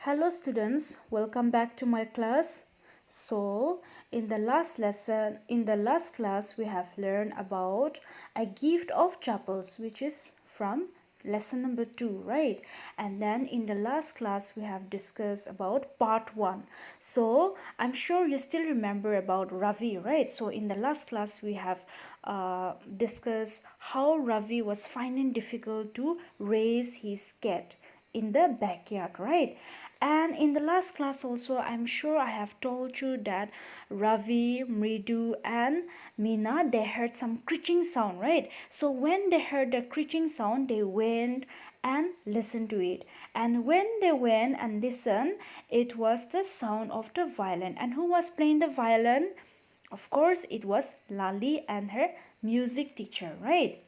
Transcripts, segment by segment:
Hello students, welcome back to my class. So, in the last class we have learned about a gift of chapels, which is from lesson number 2, right? And then in the last class we have discussed about part 1. So, I'm sure you still remember about Ravi, right? So, in the last class we have discussed how Ravi was finding difficult to raise his cat in the backyard, right? And in the last class also, I'm sure I have told you that Ravi, Mridu and Mina, they heard some creaking sound, right? So when they heard the creaking sound, they went and listened to it. And when they went and listened, it was the sound of the violin. And who was playing the violin? Of course, it was Lali and her music teacher, right?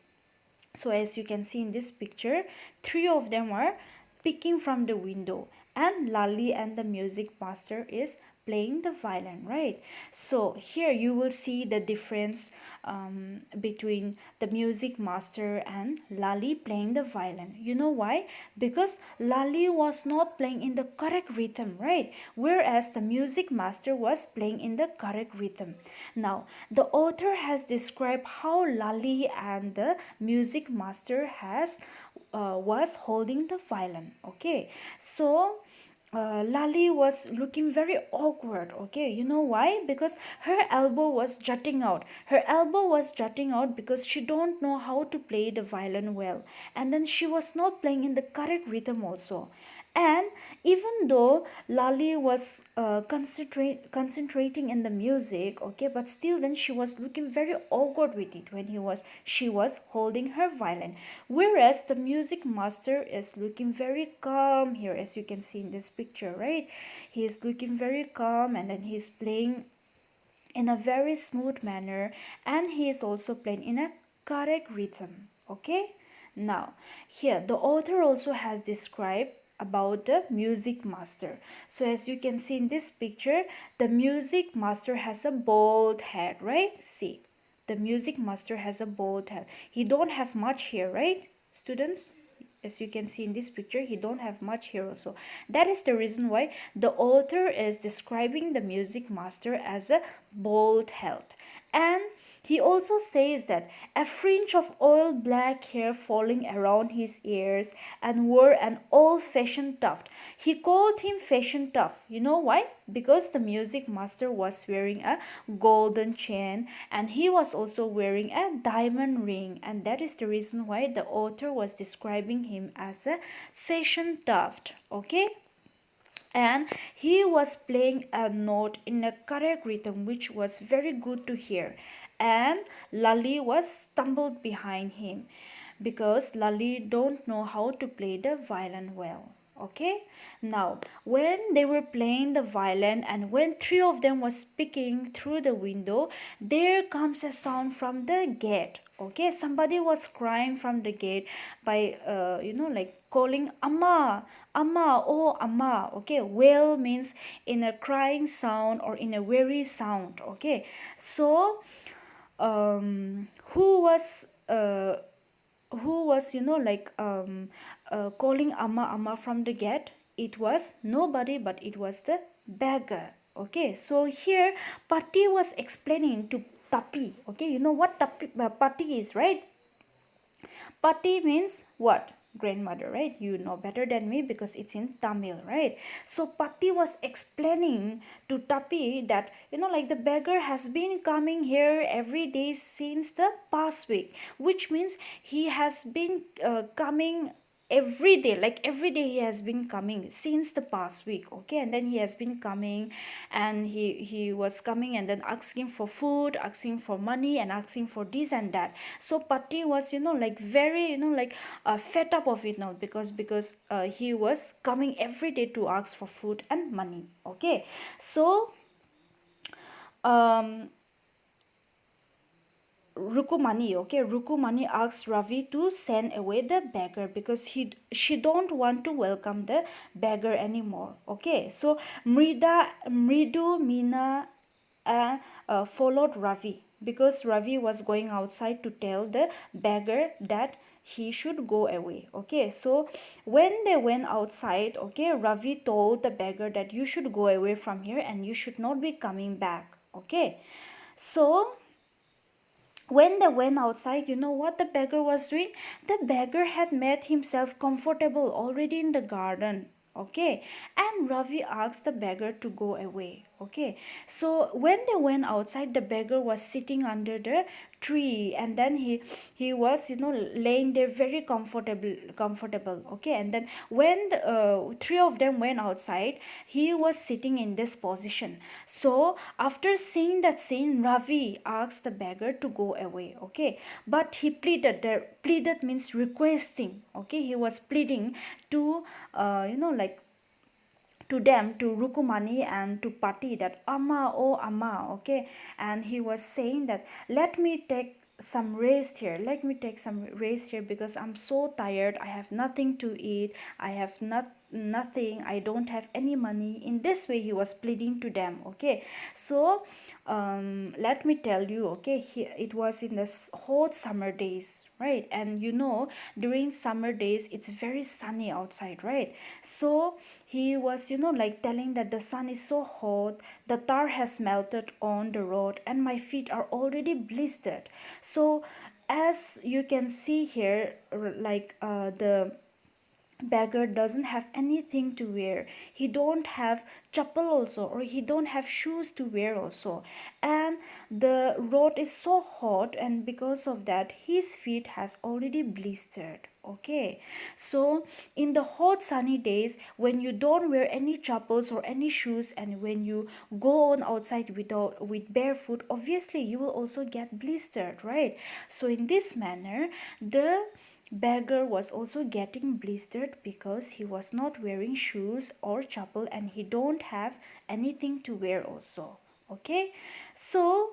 So as you can see in this picture, three of them are peeking from the window, and Lali and the music master is playing the violin, right? So here you will see the difference between the music master and Lali playing the violin. You know why? Because Lali was not playing in the correct rhythm, right? Whereas the music master was playing in the correct rhythm. Now, the author has described how Lali and the music master has was holding the violin. Okay, so Lali was looking very awkward. Okay, you know why? Because her elbow was jutting out. Her elbow was jutting out because she don't know how to play the violin well, and then she was not playing in the correct rhythm also. And even though Lali was concentrating in the music, okay, but still then she was looking very awkward with it when she was holding her violin. Whereas the music master is looking very calm here, as you can see in this picture, right? He is looking very calm, and then he's playing in a very smooth manner, and he is also playing in a correct rhythm. Okay, now here the author also has described about the music master. So as you can see in this picture, the music master has a bald head, right? See, the music master has a bald head. He don't have much hair, right, students? As you can see in this picture, he don't have much here also. That is the reason why the author is describing the music master as a bald head. And he also says that a fringe of oil black hair falling around his ears and wore an old-fashioned tuft. He called him fashion tuft. You know why? Because the music master was wearing a golden chain, and he was also wearing a diamond ring, and that is the reason why the author was describing him as a fashion tuft. Okay, and he was playing a note in a correct rhythm, which was very good to hear. And Lali was stumbled behind him because Lali don't know how to play the violin well. Okay, now when they were playing the violin and when three of them was speaking through the window, there comes a sound from the gate. Okay, somebody was crying from the gate by like calling amma, amma, oh amma. Okay, wail means in a crying sound or in a weary sound. Okay, so who was calling amma amma from the gate? It was nobody, but it was the beggar. Okay, so here Patti was explaining to Tapi. Okay, you know what Patti is, right? Patti means what? Grandmother, right? You know better than me because it's in Tamil, right? So Patti was explaining to Tapi that, like the beggar has been coming here every day since the past week, which means he has been coming every day, like every day he has been coming since the past week. Okay, and then he has been coming, and he was coming and then asking for food, asking for money, and asking for this and that. So Patti was like very fed up of it now, because he was coming every day to ask for food and money. Okay, so um Rukumani, okay, Rukumani asks Ravi to send away the beggar because she don't want to welcome the beggar anymore. Okay, so Mridu, Mina, and followed Ravi because Ravi was going outside to tell the beggar that he should go away. Okay, so when they went outside, okay, Ravi told the beggar that you should go away from here and you should not be coming back. Okay, so when they went outside, you know what the beggar was doing? The beggar had made himself comfortable already in the garden. Okay, and Ravi asked the beggar to go away. Okay, so when they went outside, the beggar was sitting under the tree, and then he was, you know, laying there very comfortable. Okay, and then when the three of them went outside, he was sitting in this position. So after seeing that scene, Ravi asked the beggar to go away. Okay, but he pleaded. The pleaded means requesting. Okay, he was pleading to you know, like, to them, to Rukumani and to Pati, that Amma, oh Amma. Okay, and he was saying that let me take some rest here, let me take some rest here, because I'm so tired, I have nothing to eat, I have nothing, I don't have any money. In this way he was pleading to them. Okay, so let me tell you, okay, it was in the hot summer days, right? And you know, during summer days it's very sunny outside, right? So he was, you know, like telling that the sun is so hot, the tar has melted on the road and my feet are already blistered. So as you can see here, like the beggar doesn't have anything to wear, he don't have chappal also, or he don't have shoes to wear also, and the road is so hot, and because of that his feet has already blistered. Okay, so in the hot sunny days, when you don't wear any chappals or any shoes, and when you go on outside with barefoot, obviously you will also get blistered, right? So in this manner, the beggar was also getting blistered because he was not wearing shoes or chappal, and he don't have anything to wear also. Okay, so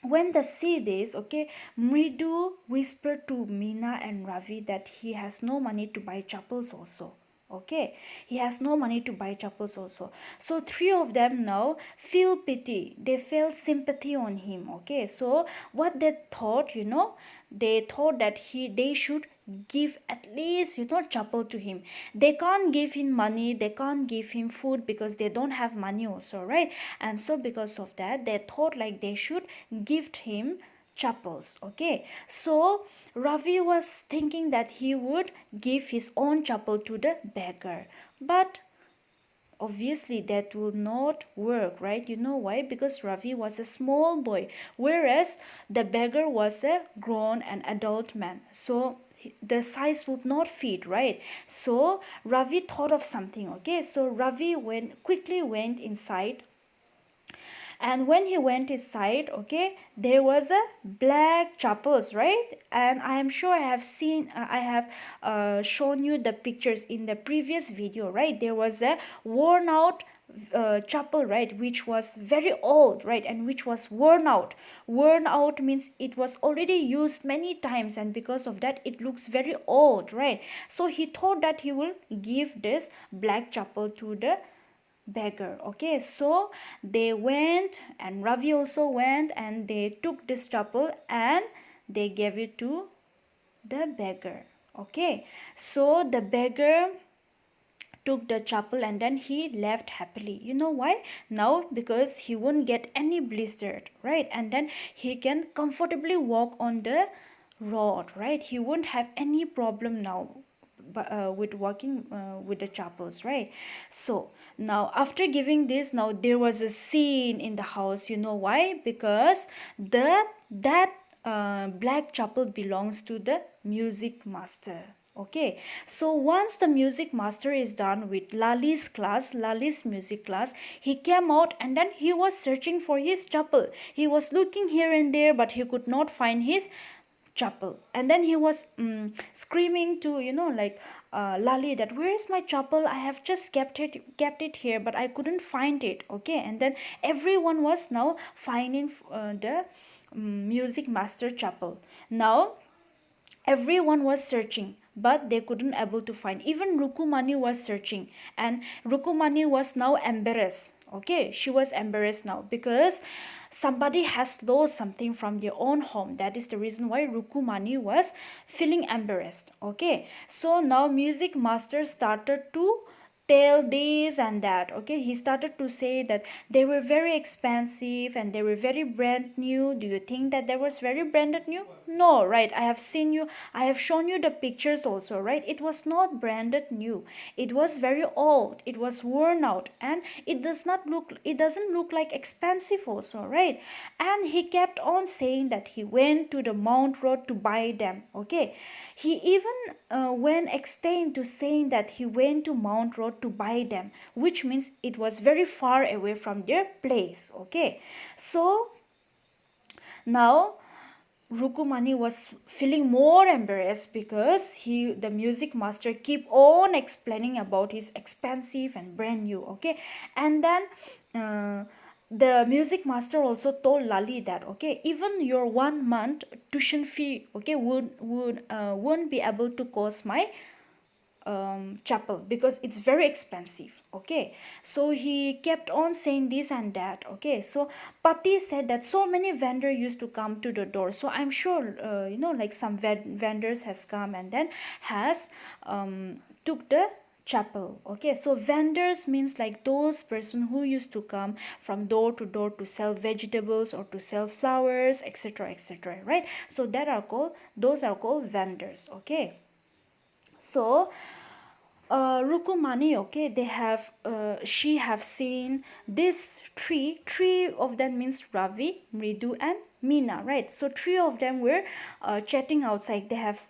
when the see this, okay, Mridu whispered to Meena and Ravi that he has no money to buy chappals also. Okay, he has no money to buy chappals also. So three of them now feel pity, they felt sympathy on him. Okay, so what they thought, you know, they thought that they should give at least, you know, chappal to him. They can't give him money, they can't give him food because they don't have money also, right? And so because of that, they thought like they should gift him chappals. Okay, so Ravi was thinking that he would give his own chappal to the beggar, but obviously that will not work, right? You know why? Because Ravi was a small boy, whereas the beggar was a grown and adult man, so the size would not fit, right? So Ravi thought of something. Okay, so Ravi quickly went inside, and when he went inside, okay, there was a black chappals, right? And I am sure I have shown you the pictures in the previous video, right? There was a worn out chapel, right, which was very old, right, and which was worn out means it was already used many times, and because of that it looks very old, right? So he thought that he will give this black chapel to the beggar. Okay, so they went, and Ravi also went, and they took this chapel and they gave it to the beggar. Okay, so the beggar took the chapel and then he left happily. You know why? Now because he won't get any blistered, right? And then he can comfortably walk on the road, right? He won't have any problem now with walking with the chapels, right? So now after giving this, now there was a scene in the house. You know why? Because that black chapel belongs to the music master. Okay, so once the music master is done with Lali's music class, he came out and then he was searching for his chapel. He was looking here and there, but he could not find his chapel. And then he was screaming to, you know, like Lali, that where is my chapel? I have just kept it here, but I couldn't find it. Okay, and then everyone was now finding the music master chapel. Now everyone was searching, but they couldn't able to find. Even Rukumani was searching, and Rukumani was now embarrassed. Okay, she was embarrassed now because somebody has lost something from their own home. That is the reason why Rukumani was feeling embarrassed. Okay, so now music master started to tell this and that. Okay, he started to say that they were very expensive and they were very brand new. Do you think that they was very branded new? No, right? I have seen you, I have shown you the pictures also, right? It was not branded new. It was very old, it was worn out, and it doesn't look like expensive also, right? And he kept on saying that he went to the Mount Road to buy them. Okay, he even went extend to saying that he went to Mount Road to buy them, which means it was very far away from their place. Okay, so now Rukumani was feeling more embarrassed because the music master keep on explaining about his expensive and brand new. Okay, and then uh, the music master also told Lali that, okay, even your 1 month tuition fee, okay, won't be able to cost my chapel because it's very expensive. Okay, so he kept on saying this and that. Okay, so Pati said that so many vendors used to come to the door, so I'm sure like some vendors has come and then has took the chapel. Okay, so vendors means like those person who used to come from door to door to sell vegetables or to sell flowers, etc., etc., right? So that are called those are called vendors. Okay, so Rukumani, okay, they have she have seen this three of them means Ravi, Mridu and Meena, right? So three of them were chatting outside. They have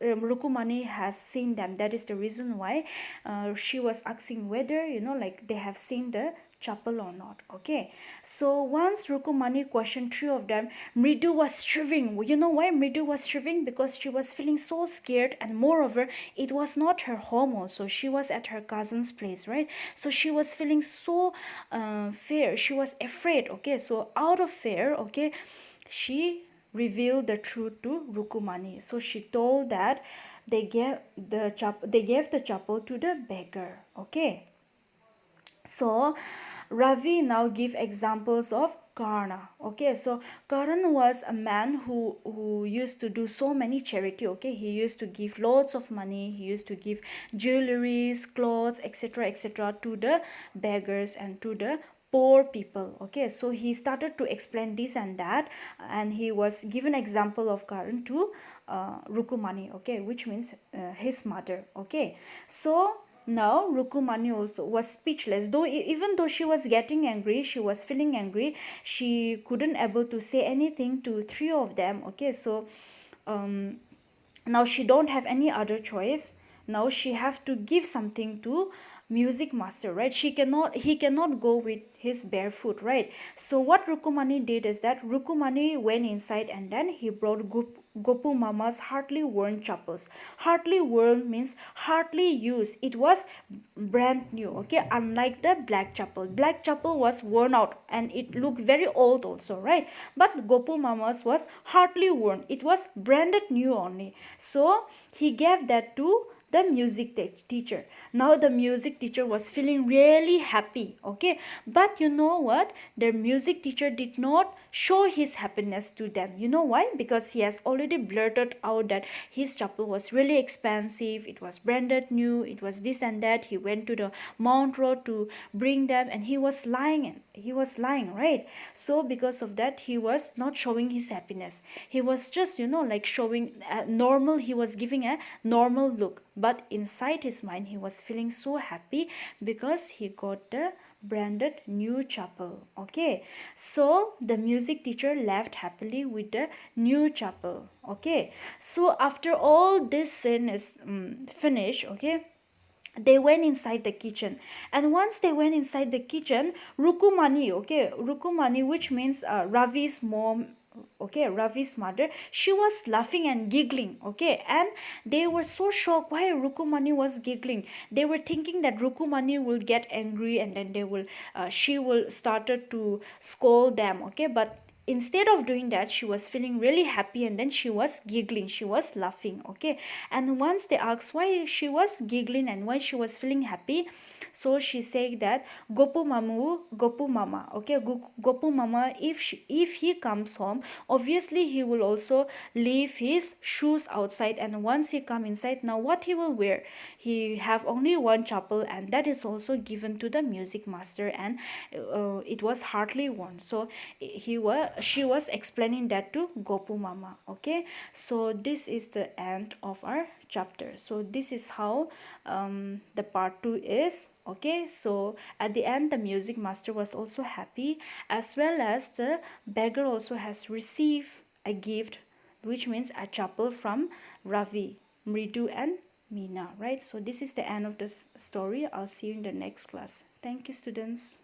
Rukumani has seen them. That is the reason why she was asking whether like they have seen the chapel or not. Okay, so once Rukumani questioned three of them, Mridu was shivering. You know why Mridu was shivering? Because she was feeling so scared, and moreover it was not her home also, she was at her cousin's place, right? So she was feeling so fear, she was afraid. Okay, so out of fear, okay, she revealed the truth to Rukumani. So she told that they gave the chapel to the beggar. Okay, so Ravi now give examples of Karna. Okay, so Karan was a man who used to do so many charity. Okay, he used to give lots of money, he used to give jewelries, clothes, etc., etc., to the beggars and to the poor people. Okay, so he started to explain this and that, and he was given example of Karan to Rukumani. Okay, which means his mother. Okay, so now Rukumani also was speechless. Though even though she was getting angry, she was feeling angry, she couldn't able to say anything to three of them. Okay, so um, now she don't have any other choice. Now she have to give something to music master, right? He cannot go with his barefoot, right? So what Rukumani did is that Rukumani went inside and then he brought Gopu Mama's hardly worn chapels. Hardly worn means hardly used. It was brand new. Okay, unlike the black chapel. Black chapel was worn out and it looked very old also, right? But Gopu Mama's was hardly worn. It was branded new only. So he gave that to the music teacher. Now the music teacher was feeling really happy. Okay, but you know what, the music teacher did not show his happiness to them. You know why? Because he has already blurted out that his chapel was really expensive, it was branded new, it was this and that. He went to the Mount Road to bring them and he was lying, right? So because of that he was not showing his happiness. He was just like showing normal, he was giving a normal look, but inside his mind he was feeling so happy because he got the branded new chapel. Okay, so the music teacher left happily with the new chapel. Okay, so after all this scene is finished, okay, they went inside the kitchen, and once they went inside the kitchen, Rukumani, okay, Rukumani, which means Ravi's mom, okay, Ravi's mother, she was laughing and giggling. Okay, and they were so shocked why Rukumani was giggling. They were thinking that Rukumani will get angry and then she will started to scold them. Okay, but instead of doing that, she was feeling really happy, and then she was giggling, she was laughing. Okay, and once they asked why she was giggling and why she was feeling happy, so she said that Gopu Mamu, Gopu Mama, okay, Gopu Mama, if he comes home, obviously he will also leave his shoes outside, and once he come inside, now what he will wear? He have only one chapel, and that is also given to the music master, and it was hardly worn. So she was explaining that to Gopu Mama. Okay, so this is the end of our chapter. So this is how the part 2 is. Okay, so at the end the music master was also happy, as well as the beggar also has received a gift, which means a chapel from Ravi, Mridu and Meena, right? So this is the end of this story. I'll see you in the next class. Thank you, students.